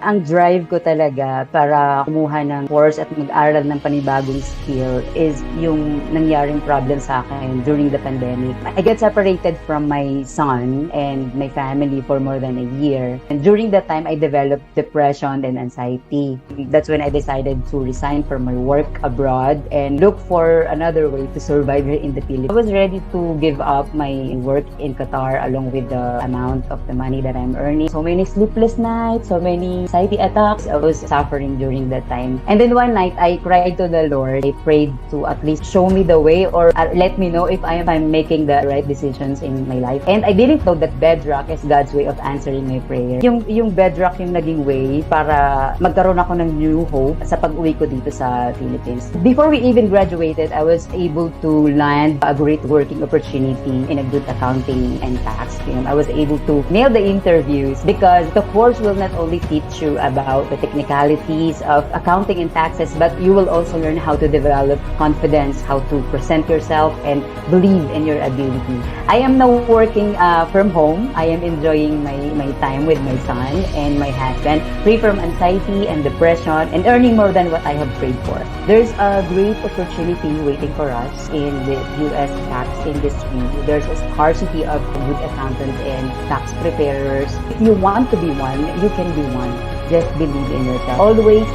Ang drive ko talaga para kumuha ng course at mag-aral ng panibagong skill is yung nangyaring problem sa akin during the pandemic. I got separated from my son and my family for more than a year. And during that time, I developed depression and anxiety. That's when I decided to resign from my work abroad and look for another way to survive here in the Philippines. I was ready to give up my work in Qatar along with the amount of the money that I'm earning. So many sleepless nights, so many anxiety attacks I was suffering during that time. And then one night, I cried to the Lord. I prayed to at least show me the way or let me know if I'm making the right decisions in my life. And I didn't know that bedrock is God's way of answering my prayer. Yung bedrock yung naging way para magkaroon ako ng new hope sa pag-uwi ko dito sa Philippines. Before we even graduated, I was able to land a great working opportunity in a good accounting and tax firm. I was able to nail the interviews because the course will not only teach you about the technicalities of accounting and taxes, but you will also learn how to develop confidence, how to present yourself, and believe in your ability. I am now working from home. I am enjoying my time with my son and my husband, free from anxiety and depression, and earning more than what I have prayed for. There's a great opportunity waiting for us in the U.S. tax industry. There's a scarcity of good accountants and tax preparers. If you want to be one, you can be one. Just believe in yourself. Always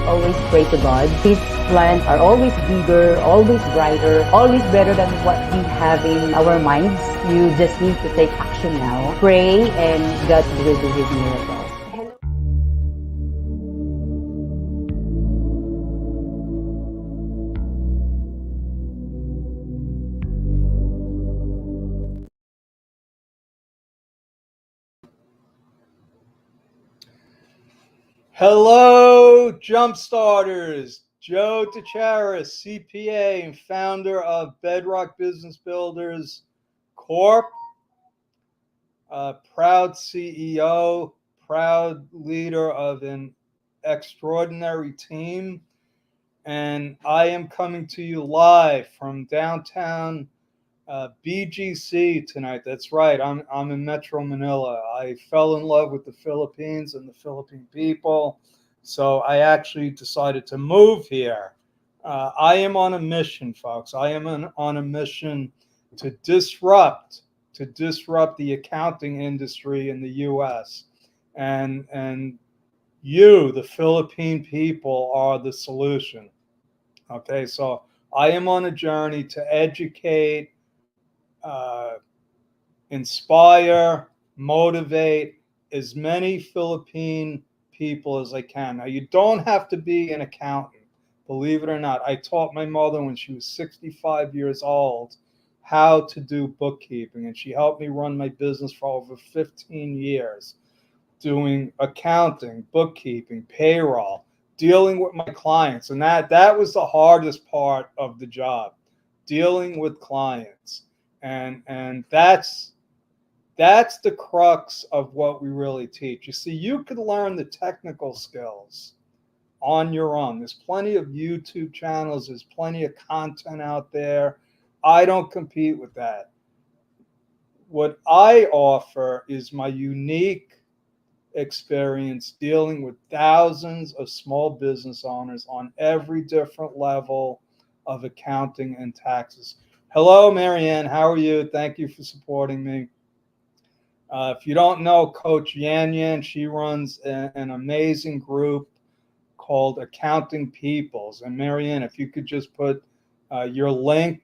pray to God. His plans are always bigger, always brighter, always better than what we have in our minds. You just need to take action now. Pray and God will do His miracles. Hello, Jumpstarters. Joe DeCharis, CPA and founder of Bedrock Business Builders Corp. Proud CEO, proud leader of an extraordinary team. And I am coming to you live from downtown BGC tonight. That's right. I'm in Metro Manila. I fell in love with the Philippines and the Philippine people, so I actually decided to move here. I am on a mission, folks. I am on a mission to disrupt the accounting industry in the U.S. and you, the Philippine people, are the solution. Okay, so I am on a journey to educate, inspire, motivate as many Philippine people as I can. Now, you don't have to be an accountant, believe it or not. I taught my mother when she was 65 years old how to do bookkeeping, and she helped me run my business for over 15 years, doing accounting, bookkeeping, payroll, dealing with my clients. And that was the hardest part of the job, dealing with clients. And that's the crux of what we really teach. You see, you could learn the technical skills on your own. There's plenty of YouTube channels. There's plenty of content out there. I don't compete with that. What I offer is my unique experience dealing with thousands of small business owners on every different level of accounting and taxes. Hello, Marianne. How are you? Thank you for supporting me. If you don't know Coach Yan Yan, she runs an amazing group called Accounting Peoples. And Marianne, if you could just put your link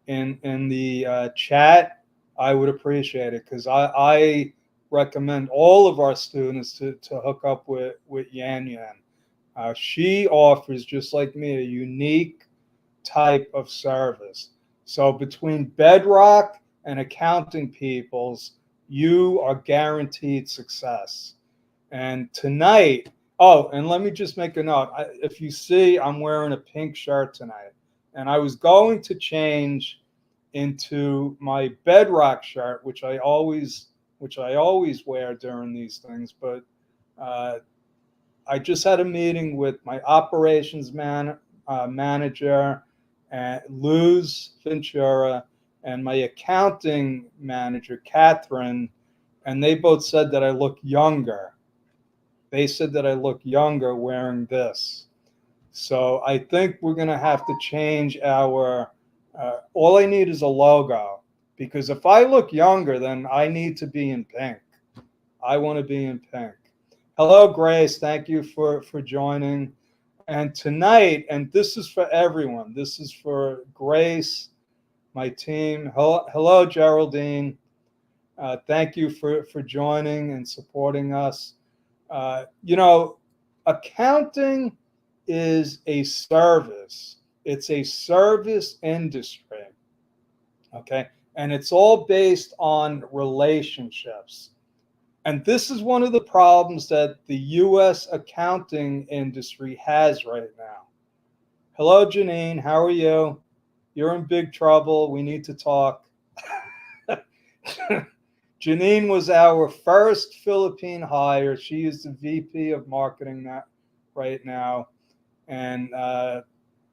in the chat, I would appreciate it, because I recommend all of our students to hook up with Yan Yan. She offers, just like me, a unique type of service. So between Bedrock and Accounting Peoples, you are guaranteed success. And tonight, and let me just make a note. If you see, I'm wearing a pink shirt tonight, and I was going to change into my Bedrock shirt, which I always wear during these things, but I just had a meeting with my operations manager, Luz Ventura, and my accounting manager, Catherine, and they both said that I look younger They said that I look younger wearing this. So I think we're going to have to change our, all I need is a logo. Because if I look younger, then I need to be in pink. I want to be in pink. Hello, Grace. Thank you for joining. And tonight, and this is for everyone, this is for Grace, my team. Hello, Geraldine. Thank you for joining and supporting us. You know, accounting is a service. It's a service industry. Okay. And it's all based on relationships. And this is one of the problems that the U.S. accounting industry has right now. Hello, Janine. How are you? You're in big trouble. We need to talk. Janine was our first Philippine hire. She is the VP of marketing right now. And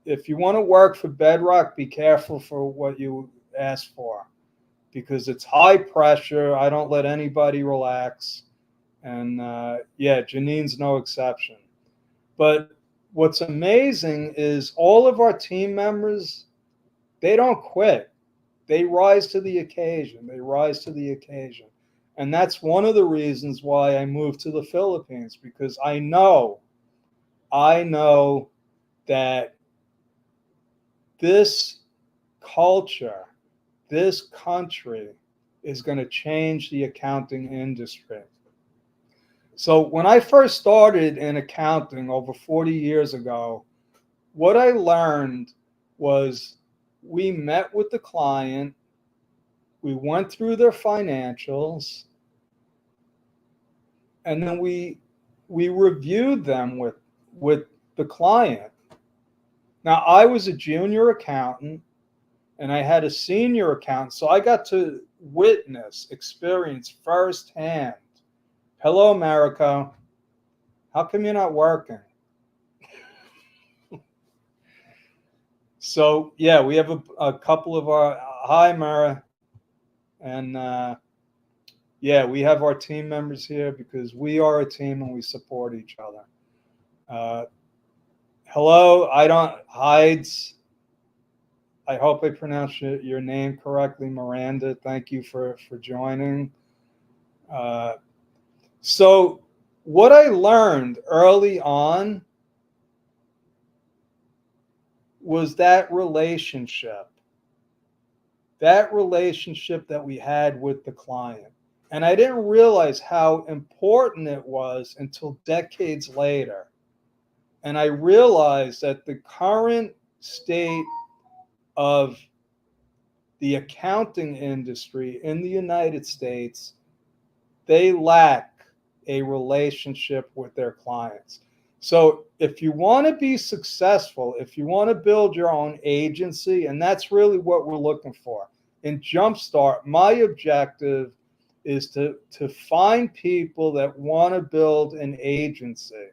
if you want to work for Bedrock, be careful for what you ask for, because it's high pressure. I don't let anybody relax. And yeah, Janine's no exception. But what's amazing is all of our team members, they don't quit. They rise to the occasion. They rise to the occasion. And that's one of the reasons why I moved to the Philippines, because I know that this culture, this country is going to change the accounting industry. So when I first started in accounting over 40 years ago, what I learned was we met with the client, we went through their financials, and then we reviewed them with the client. Now, I was a junior accountant and I had a senior accountant, so I got to experience firsthand. Hello, America. How come you're not working? So, yeah, we have a couple of our, hi, Mara. And yeah, we have our team members here because we are a team and we support each other. Hello, Hides. I hope I pronounced your name correctly, Miranda. Thank you for joining. So what I learned early on was that relationship that we had with the client. And I didn't realize how important it was until decades later. And I realized that the current state of the accounting industry in the United States, they lack a relationship with their clients. So if you want to be successful, if you want to build your own agency, and that's really what we're looking for. In Jumpstart, my objective is to find people that want to build an agency.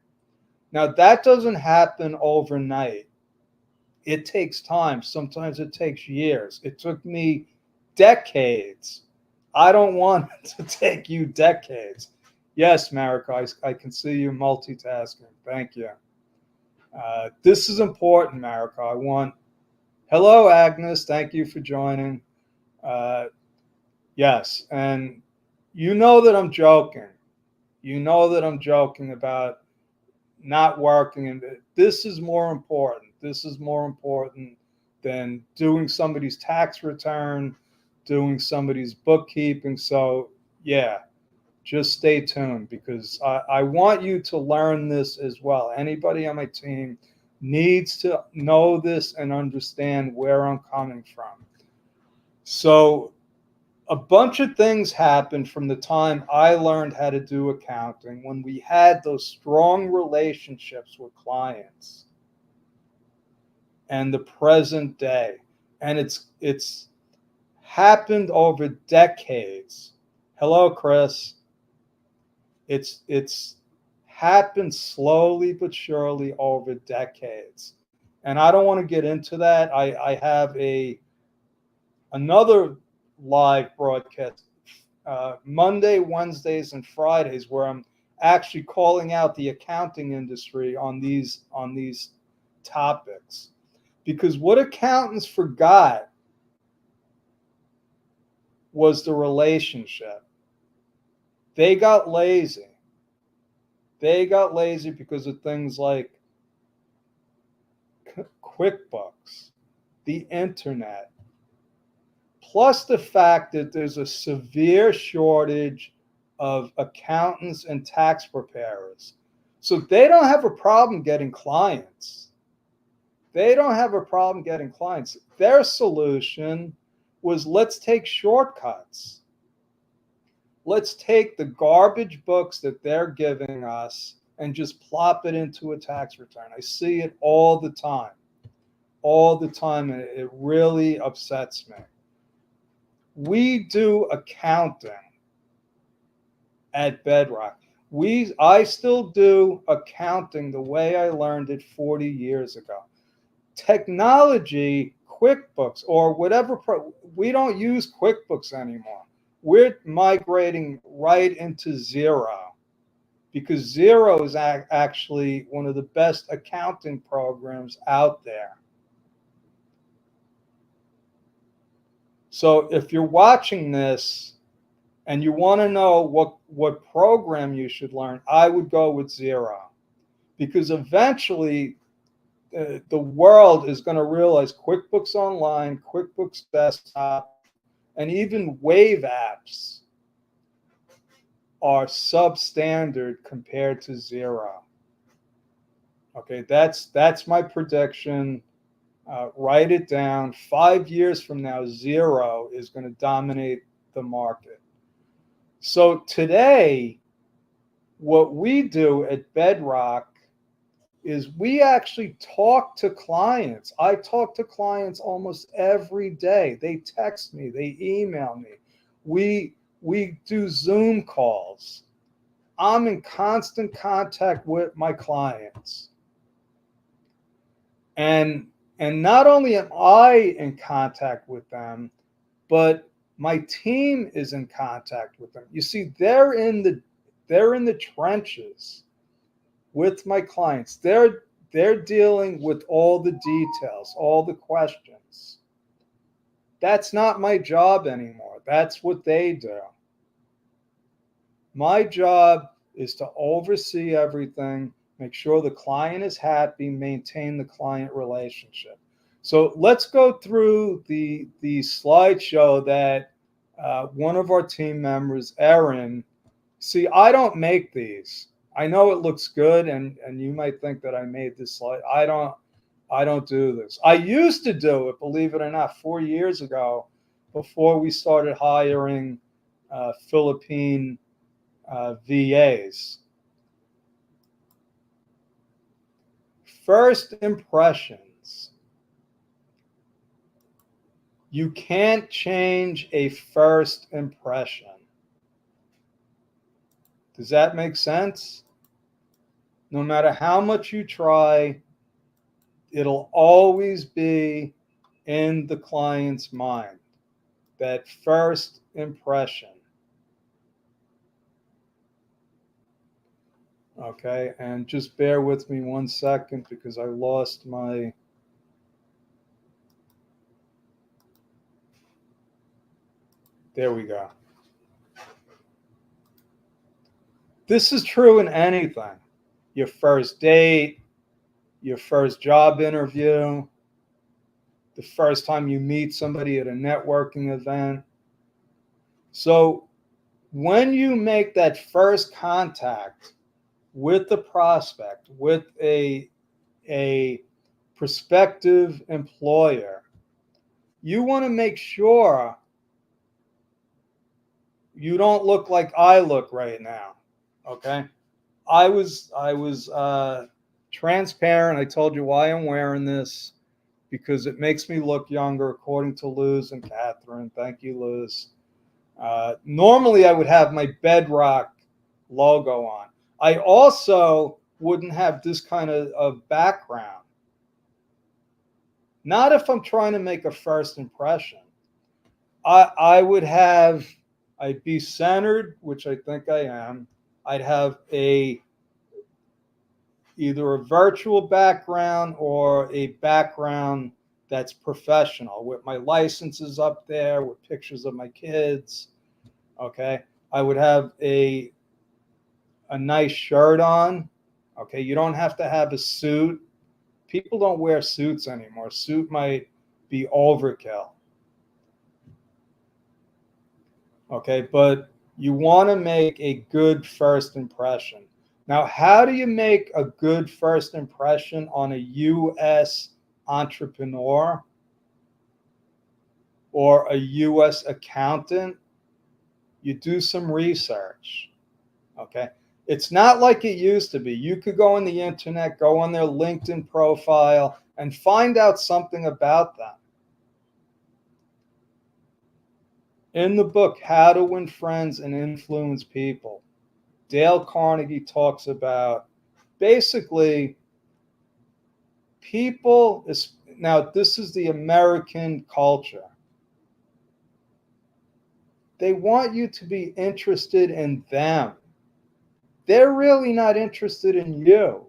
Now, that doesn't happen overnight. It takes time. Sometimes it takes years. It took me decades. I don't want it to take you decades. Yes, Marika, I can see you multitasking. Thank you. This is important, Marika. Hello, Agnes. Thank you for joining. Yes, and you know that I'm joking. You know that I'm joking about not working, and this is more important. This is more important than doing somebody's tax return, doing somebody's bookkeeping. So yeah, just stay tuned, because I want you to learn this as well. Anybody on my team needs to know this and understand where I'm coming from. So a bunch of things happened from the time I learned how to do accounting, when we had those strong relationships with clients, and the present day. And it's happened over decades. Hello, Chris. It's happened slowly but surely over decades. And I don't want to get into that. I have another live broadcast Monday, Wednesdays, and Fridays, where actually calling out the accounting industry on these topics, because what accountants forgot was the relationship. They got lazy. They got lazy because of things like QuickBooks, the internet, plus the fact that there's a severe shortage of accountants and tax preparers. So they don't have a problem getting clients. They don't have a problem getting clients. Their solution was, let's take shortcuts. Let's take the garbage books that they're giving us and just plop it into a tax return. I see it all the time, and it really upsets me. We do accounting at Bedrock. I still do accounting the way I learned it 40 years ago. Technology, QuickBooks or whatever, we don't use QuickBooks anymore. We're migrating right into Xero, because Xero is actually one of the best accounting programs out there. So if you're watching this and you want to know what program you should learn, I would go with Xero, because eventually the world is going to realize QuickBooks Online, QuickBooks Desktop, and even Wave apps are substandard compared to Xero. Okay, that's my prediction. Write it down. 5 years from now, Xero is going to dominate the market. So today, what we do at Bedrock is we actually talk to clients. I talk to clients almost every day. They text me, they email me. We do Zoom calls. I'm in constant contact with my clients. And not only am I in contact with them, but my team is in contact with them. You see, they're in the trenches with my clients. They're dealing with all the details, all the questions. That's not my job anymore. That's what they do. My job is to oversee everything, make sure the client is happy, maintain the client relationship. So let's go through the slideshow that one of our team members, Erin, see, I don't make these. I know it looks good, and you might think that I made this slide. I don't do this. I used to do it, believe it or not, 4 years ago, before we started hiring Philippine VAs. First impressions. You can't change a first impression. Does that make sense? No matter how much you try, it'll always be in the client's mind, that first impression. Okay, and just bear with me 1 second because I lost my... There we go. This is true in anything. Your first date, your first job interview, the first time you meet somebody at a networking event. So when you make that first contact with the prospect, with a prospective employer, you want to make sure you don't look like I look right now. Okay, I was transparent. I told you why I'm wearing this, because it makes me look younger, according to Luz and Catherine. Thank you, Luz. Normally, I would have my Bedrock logo on. I also wouldn't have this kind of background. Not if I'm trying to make a first impression. I'd be centered, which I think I am. I'd have either a virtual background or a background that's professional with my licenses up there with pictures of my kids. Okay. I would have a nice shirt on. Okay. You don't have to have a suit. People don't wear suits anymore. Suit might be overkill. Okay. But you want to make a good first impression. Now, how do you make a good first impression on a U.S. entrepreneur or a U.S. accountant? You do some research. Okay. It's not like it used to be. You could go on the internet, go on their LinkedIn profile, and find out something about them. In the book, How to Win Friends and Influence People, Dale Carnegie talks about basically people is, now this is the American culture. They want you to be interested in them. They're really not interested in you.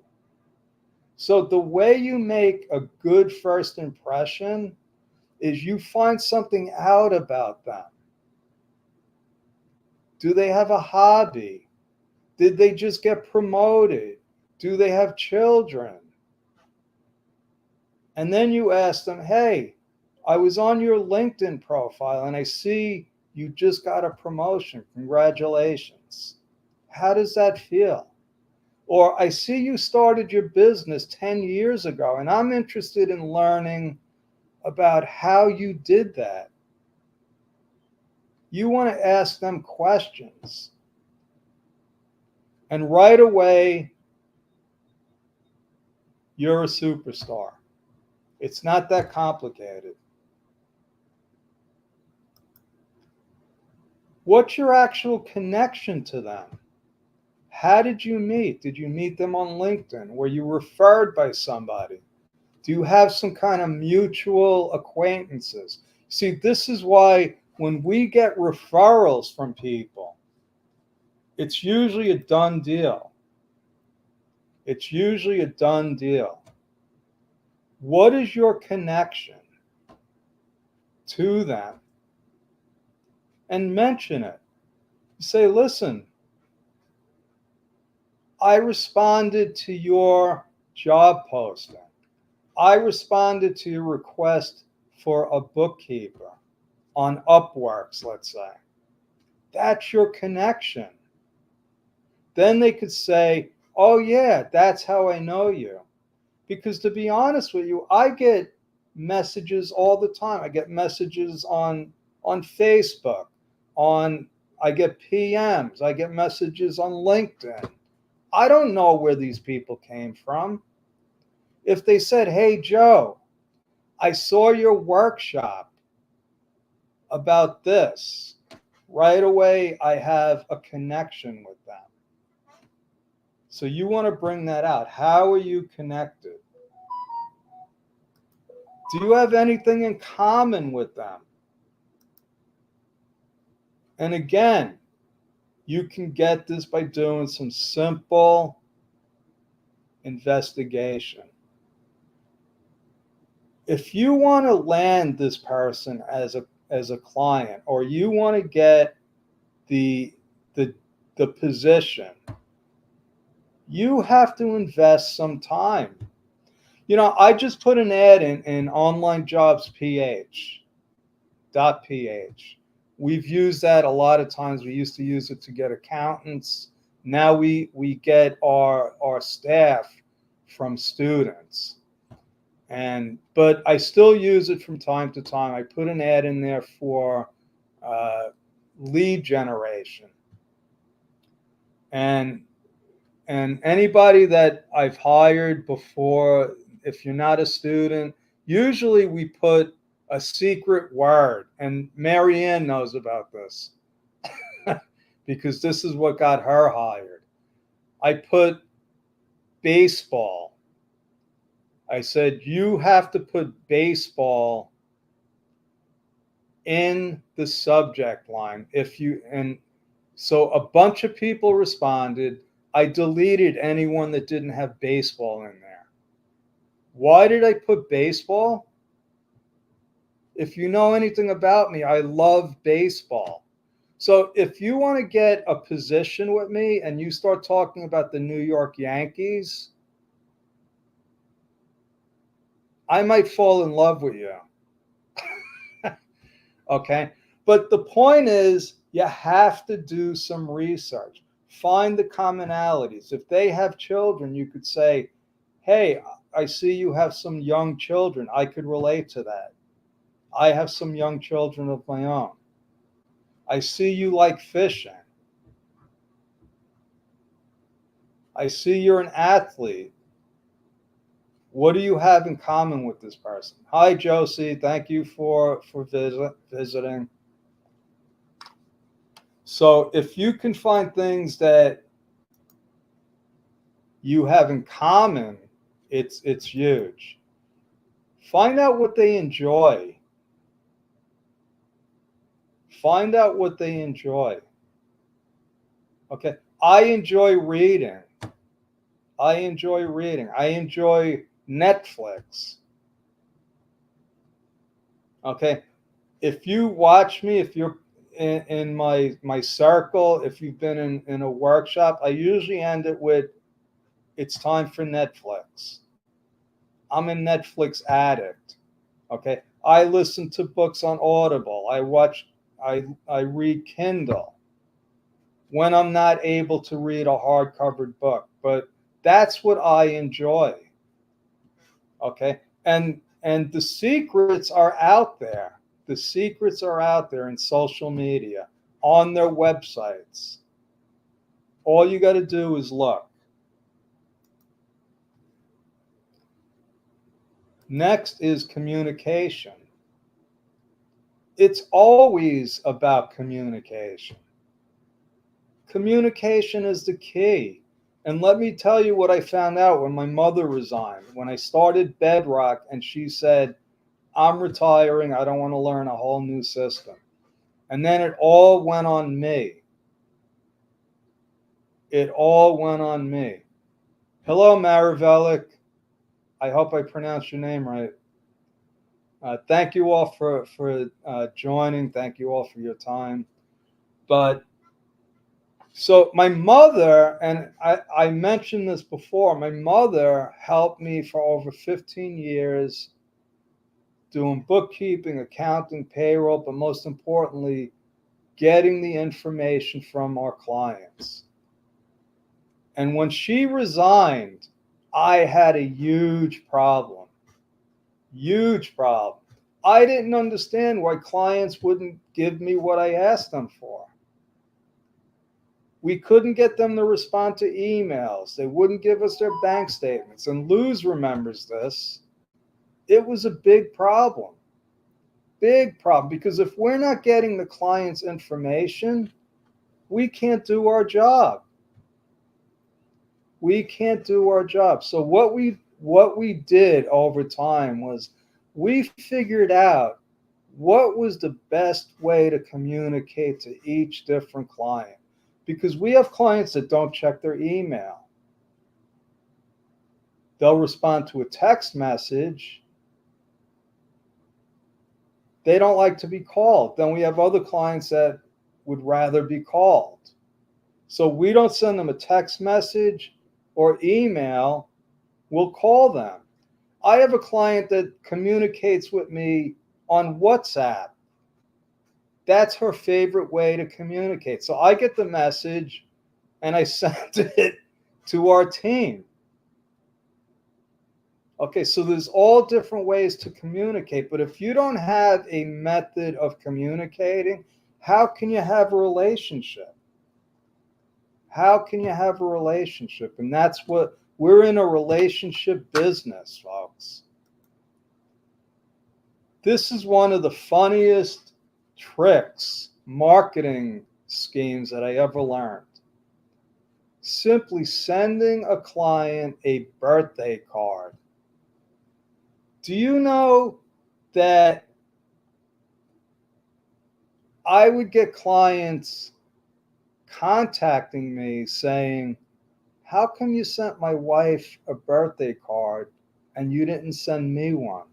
So the way you make a good first impression is you find something out about them. Do they have a hobby? Did they just get promoted? Do they have children? And then you ask them, hey, I was on your LinkedIn profile and I see you just got a promotion. Congratulations. How does that feel? Or I see you started your business 10 years ago and I'm interested in learning about how you did that. You want to ask them questions. And right away, you're a superstar. It's not that complicated. What's your actual connection to them? How did you meet? Did you meet them on LinkedIn? Were you referred by somebody? Do you have some kind of mutual acquaintances? See, this is why when we get referrals from people, it's usually a done deal. It's usually a done deal. What is your connection to them? And mention it. Say, listen, I responded to your job posting. I responded to your request for a bookkeeper on Upworks, let's say. That's your connection. Then they could say, oh yeah, that's how I know you. Because to be honest with you, I get messages all the time. I get messages on Facebook, I get PMs, I get messages on LinkedIn. I don't know where these people came from. If they said, hey, Joe, I saw your workshop about this, right away I have a connection with them. So you want to bring that out. How are you connected? Do you have anything in common with them? And again, you can get this by doing some simple investigation. If you want to land this person as a client, or you want to get the position, you have to invest some time. You know, I just put an ad in Online Jobs PH. .ph. We've used that a lot of times. We used to use it to get accountants. Now we get our staff from students. But I still use it from time to time. I put an ad in there for lead generation. And anybody that I've hired before, if you're not a student, usually we put a secret word, and Marianne knows about this because this is what got her hired. I put baseball. I said, you have to put baseball in the subject line. And So a bunch of people responded. I deleted anyone that didn't have baseball in there. Why did I put baseball? If you know anything about me, I love baseball. So if you want to get a position with me and you start talking about the New York Yankees, I might fall in love with you. Okay. But the point is, you have to do some research. Find the commonalities. If they have children, you could say, hey, I see you have some young children. I could relate to that. I have some young children of my own. I see you like fishing. I see you're an athlete. What do you have in common with this person? Hi, Josie. Thank you for visiting. So if you can find things that you have in common, it's huge. Find out what they enjoy. Find out what they enjoy. Okay. I enjoy reading. I enjoy reading. I enjoy Netflix. Okay. If you watch me, if you're in my circle, if you've been in a workshop, I usually end it with, it's time for Netflix. I'm a Netflix addict. Okay. I listen to books on Audible. I read Kindle when I'm not able to read a hardcover book. But that's what I enjoy. Okay. And the secrets are out there. The secrets are out there in social media, on their websites. All you got to do is look. Next is communication. It's always about communication. Communication is the key. And let me tell you what I found out when my mother resigned. When I started Bedrock and she said, I'm retiring, I don't want to learn a whole new system. And then it all went on me. It all went on me. Hello, Maravelik. I hope I pronounced your name right. Thank you all for joining. Thank you all for your time. But so my mother, and I mentioned this before, my mother helped me for over 15 years doing bookkeeping, accounting, payroll, but most importantly, getting the information from our clients. And when she resigned, I had a huge problem. Huge problem. I didn't understand why clients wouldn't give me what I asked them for. We couldn't get them to respond to emails. They wouldn't give us their bank statements. And Luz remembers this. It was a big problem. Big problem. Because if we're not getting the client's information, we can't do our job. We can't do our job. So what we did over time was we figured out what was the best way to communicate to each different client. Because we have clients that don't check their email. They'll respond to a text message. They don't like to be called. Then we have other clients that would rather be called. So we don't send them a text message or email. We'll call them. I have a client that communicates with me on WhatsApp. That's her favorite way to communicate. So I get the message and I send it to our team. Okay, so there's all different ways to communicate, but if you don't have a method of communicating, how can you have a relationship? How can you have a relationship? And that's what we're in, a relationship business, folks. This is one of the funniest tricks, marketing schemes that I ever learned. Simply sending a client a birthday card. Do you know that I would get clients contacting me saying, how come you sent my wife a birthday card and you didn't send me one?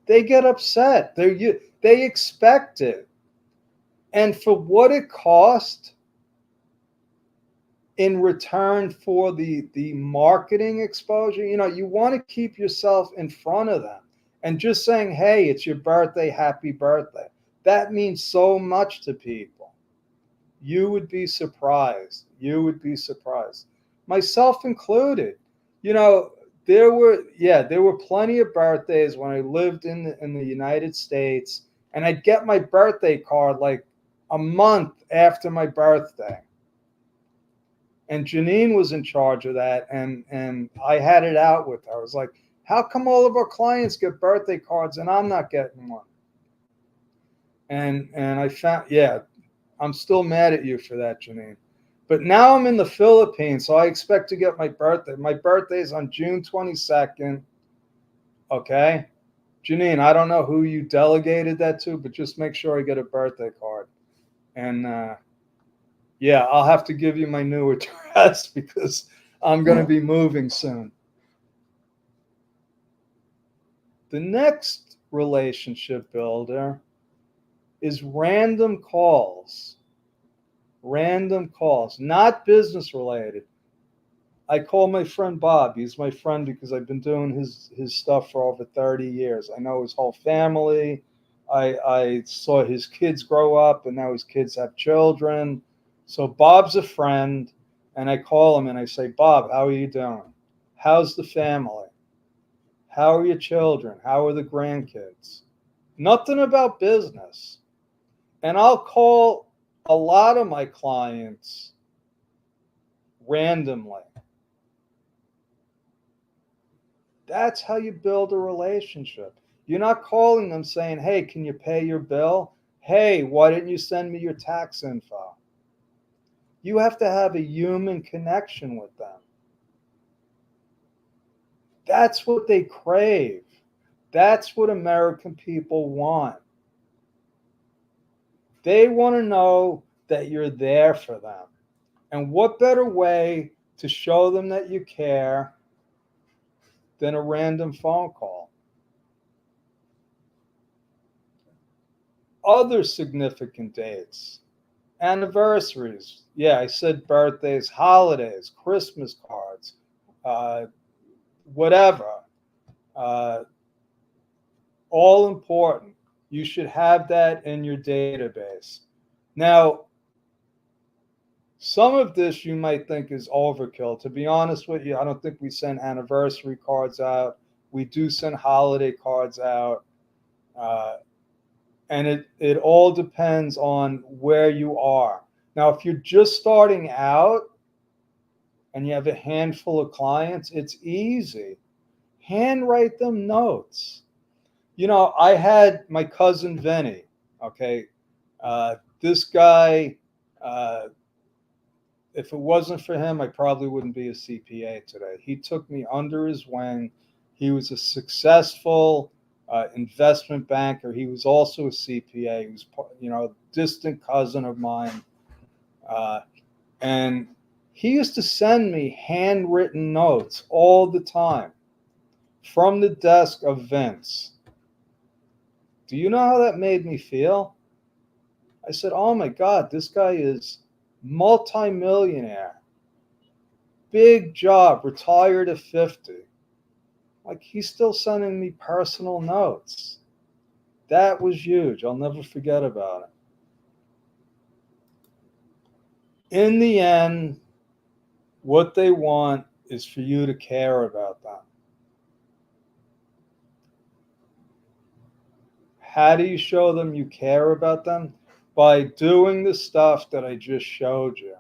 They get upset. They expect it. And for what it cost in return for the marketing exposure, you want to keep yourself in front of them. And just saying, hey, it's your birthday, happy birthday. That means so much to people. You would be surprised. You would be surprised. Myself included. There were plenty of birthdays when I lived in the United States, and I'd get my birthday card like a month after my birthday. And Janine was in charge of that, and I had it out with her. I was like, how come all of our clients get birthday cards and I'm not getting one? And I found, I'm still mad at you for that, Janine. But now I'm in the Philippines, so I expect to get my birthday. My birthday is on June 22nd. Okay? Janine, I don't know who you delegated that to, but just make sure I get a birthday card. And I'll have to give you my new address because I'm going to be moving soon. The next relationship builder is random calls. Random calls, not business related. I call my friend Bob. He's my friend because I've been doing his stuff for over 30 years. I know his whole family. I saw his kids grow up, and now his kids have children. So Bob's a friend, and I call him and I say, Bob, how are you doing? How's the family? How are your children? How are the grandkids? Nothing about business. And I'll call a lot of my clients randomly. That's how you build a relationship. You're not calling them saying, hey, can you pay your bill? Hey, why didn't you send me your tax info? You have to have a human connection with them. That's what they crave. That's what American people want. They want to know that you're there for them. And what better way to show them that you care than a random phone call? Other significant dates, anniversaries. Yeah, I said birthdays, holidays, Christmas cards, whatever. All important. You should have that in your database. Now, some of this you might think is overkill. To be honest with you, I don't think we send anniversary cards out. We do send holiday cards out. And it all depends on where you are. Now, if you're just starting out and you have a handful of clients, it's easy. Handwrite them notes. I had my cousin Vinny, okay? This guy, if it wasn't for him, I probably wouldn't be a CPA today. He took me under his wing. He was a successful investment banker. He was also a CPA. He was, a distant cousin of mine. And he used to send me handwritten notes all the time from the desk of Vince. Do you know how that made me feel? I said, oh my God, this guy is multimillionaire, big job, retired at 50. Like, he's still sending me personal notes. That was huge. I'll never forget about it. In the end, what they want is for you to care about them. How do you show them you care about them? By doing the stuff that I just showed you.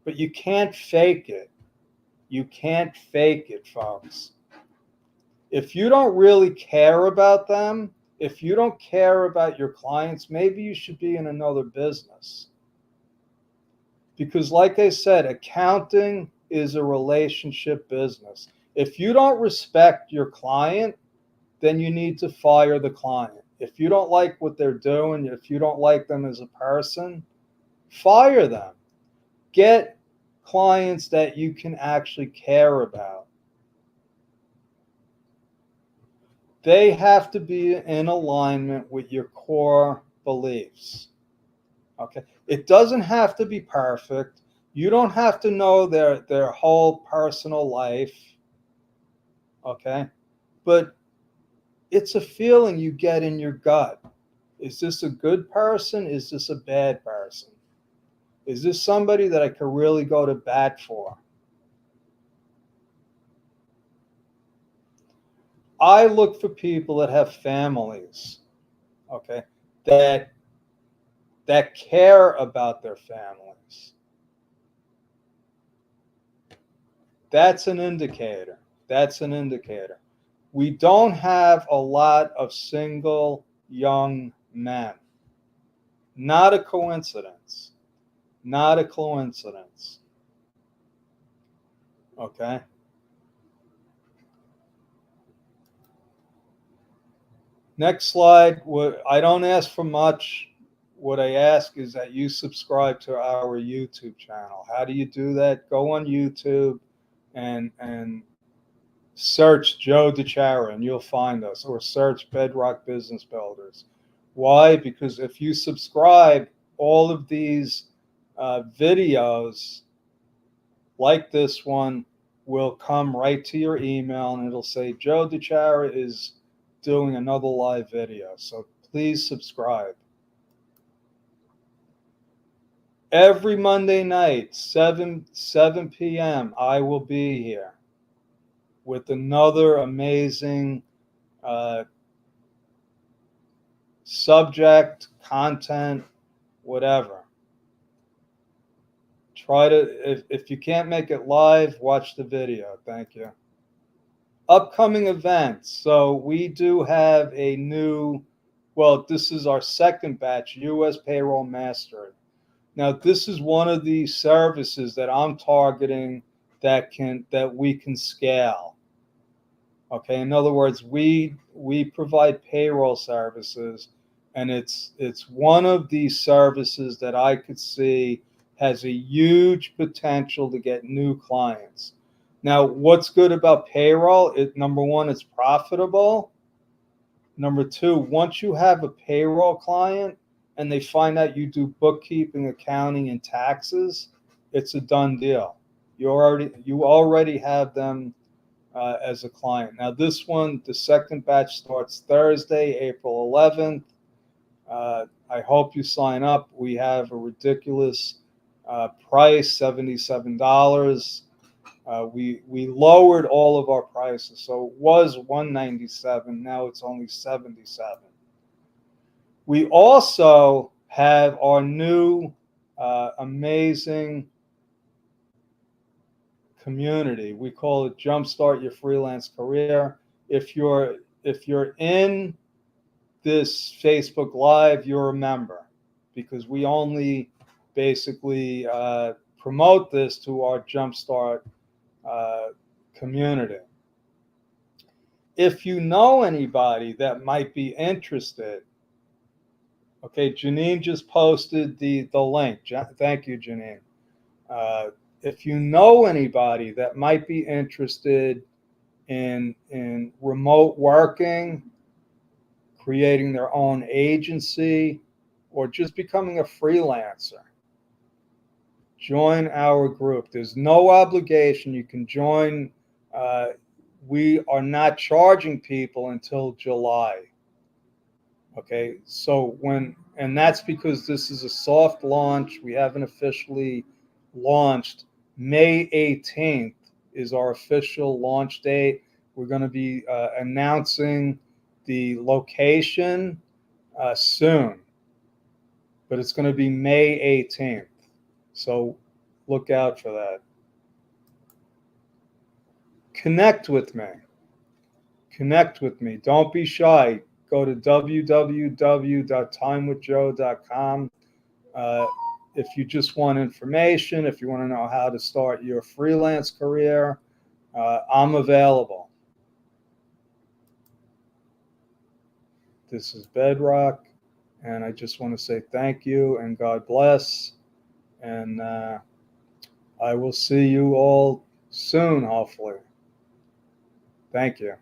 But you can't fake it. You can't fake it, folks. If you don't really care about them, if you don't care about your clients, maybe you should be in another business. Because like I said, accounting is a relationship business. If you don't respect your client, then you need to fire the client. If you don't like what they're doing, if you don't like them as a person, fire them. Get clients that you can actually care about. They have to be in alignment with your core beliefs. Okay. It doesn't have to be perfect. You don't have to know their whole personal life. Okay. But it's a feeling you get in your gut. Is this a good person? Is this a bad person? Is this somebody that I could really go to bat for? I look for people that have families, okay, that care about their families. That's an indicator. That's an indicator. We don't have a lot of single young men. Not a coincidence. Not a coincidence. Okay. Next slide. I don't ask for much. What I ask is that you subscribe to our YouTube channel. How do you do that? Go on YouTube and search Joe DiChiara and you'll find us, or search Bedrock Business Builders. Why? Because if you subscribe, all of these videos like this one will come right to your email, and it'll say Joe DiChiara is doing another live video. So please subscribe. Every Monday night, 7 p.m., I will be here with another amazing subject, content, whatever. Try to, if you can't make it live, watch the video. Thank you. Upcoming events. So we do have a new, well, this is our second batch, U.S. Payroll Mastery. Now, this is one of the services that I'm targeting that we can scale. Okay, in other words, we provide payroll services, and it's one of these services that I could see has a huge potential to get new clients. Now, what's good about payroll? Number one, it's profitable. Number two, once you have a payroll client and they find out you do bookkeeping, accounting, and taxes, it's a done deal. You already have them as a client. Now, this one, the second batch starts Thursday, April 11th. I hope you sign up. We have a ridiculous price, $77. We lowered all of our prices, so it was $197. Now it's only $77. We also have our new amazing community. We call it Jumpstart Your Freelance Career. If you're in this Facebook Live, you're a member, because we only basically promote this to our Jumpstart community. If you know anybody that might be interested, okay, Janine just posted the link. Thank you, Janine. If you know anybody that might be interested in remote working, creating their own agency, or just becoming a freelancer, join our group. There's no obligation. You can join. We are not charging people until July. Okay, so and that's because this is a soft launch. We haven't officially launched. May 18th is our official launch date. We're going to be announcing the location soon, but it's going to be May 18th. So look out for that. Connect with me. Connect with me. Don't be shy. Go to www.timewithjoe.com. If you just want information, if you want to know how to start your freelance career, I'm available. This is bedrock. And I just want to say thank you and God bless. And I will see you all soon, hopefully. Thank you.